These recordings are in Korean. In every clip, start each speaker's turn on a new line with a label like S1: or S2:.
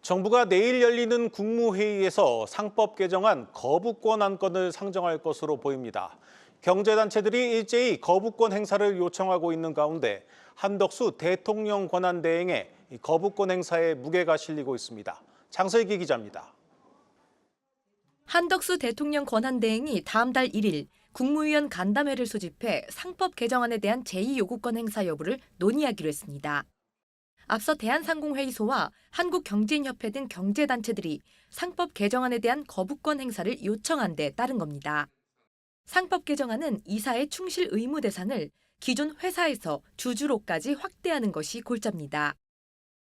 S1: 정부가 내일 열리는 국무회의에서 상법 개정안 거부권 안건을 상정할 것으로 보입니다. 경제단체들이 일제히 거부권 행사를 요청하고 있는 가운데 한덕수 대통령 권한대행에 거부권 행사에 무게가 실리고 있습니다. 장슬기 기자입니다.
S2: 한덕수 대통령 권한대행이 다음 달 1일 국무위원 간담회를 소집해 상법 개정안에 대한 제2요구권 행사 여부를 논의하기로 했습니다. 앞서 대한상공회의소와 한국경제인협회 등 경제단체들이 상법 개정안에 대한 거부권 행사를 요청한 데 따른 겁니다. 상법 개정안은 이사의 충실 의무 대상을 기존 회사에서 주주로까지 확대하는 것이 골자입니다.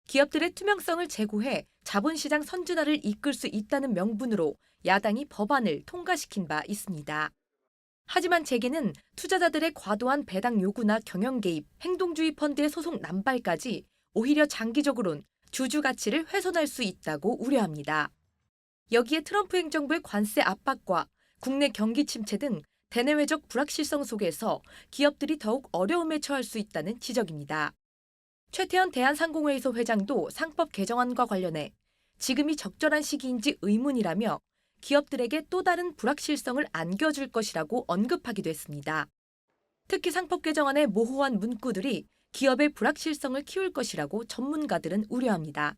S2: 기업들의 투명성을 제고해 자본시장 선진화를 이끌 수 있다는 명분으로 야당이 법안을 통과시킨 바 있습니다. 하지만 재계는 투자자들의 과도한 배당 요구나 경영 개입, 행동주의 펀드의 소송 남발까지 오히려 장기적으론 주주 가치를 훼손할 수 있다고 우려합니다. 여기에 트럼프 행정부의 관세 압박과 국내 경기 침체 등 대내외적 불확실성 속에서 기업들이 더욱 어려움에 처할 수 있다는 지적입니다. 최태원 대한상공회의소 회장도 상법 개정안과 관련해 지금이 적절한 시기인지 의문이라며 기업들에게 또 다른 불확실성을 안겨줄 것이라고 언급하기도 했습니다. 특히 상법 개정안의 모호한 문구들이 기업의 불확실성을 키울 것이라고 전문가들은 우려합니다.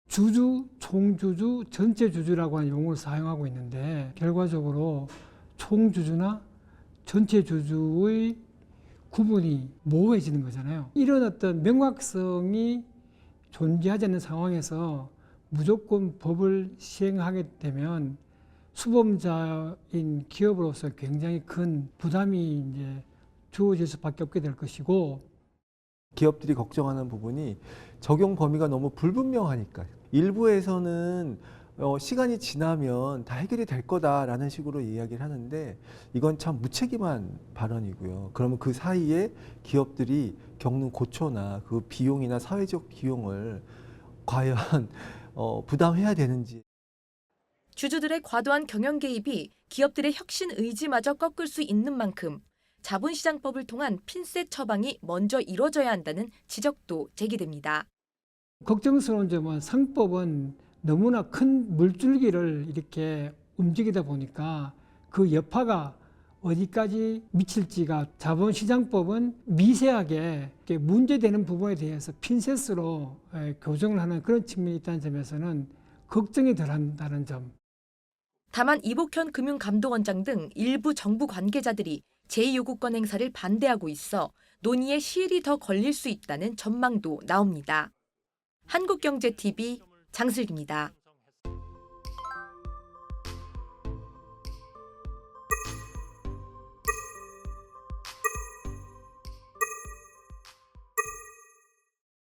S3: 주주, 총주주, 전체 주주라고 하는 용어를 사용하고 있는데 결과적으로 총주주나 전체 주주의 구분이 모호해지는 거잖아요. 이런 어떤 명확성이 존재하지 않는 상황에서 무조건 법을 시행하게 되면 수범자인 기업으로서 굉장히 큰 부담이 이제 주어질 수밖에 없게 될 것이고,
S4: 기업들이 걱정하는 부분이 적용 범위가 너무 불분명하니까요. 일부에서는 시간이 지나면 다 해결이 될 거다라는 식으로 이야기를 하는데 이건 참 무책임한 발언이고요. 그러면 그 사이에 기업들이 겪는 고초나 그 비용이나 사회적 비용을 과연 부담해야 되는지.
S2: 주주들의 과도한 경영 개입이 기업들의 혁신 의지마저 꺾을 수 있는 만큼 자본시장법을 통한 핀셋 처방이 먼저 이뤄져야 한다는 지적도 제기됩니다.
S3: 걱정스러운 점은 상법은 너무나 큰 물줄기를 이렇게 움직이다 보니까 그 여파가 어디까지 미칠지가, 자본시장법은 미세하게 문제되는 부분에 대해서 핀셋으로 교정을 하는 그런 측면이 있다는 점에서는 걱정이 덜한다는 점.
S2: 다만 이복현 금융감독원장 등 일부 정부 관계자들이 제2요구권 행사를 반대하고 있어 논의에 시일이 더 걸릴 수 있다는 전망도 나옵니다. 한국경제TV 장슬기입니다.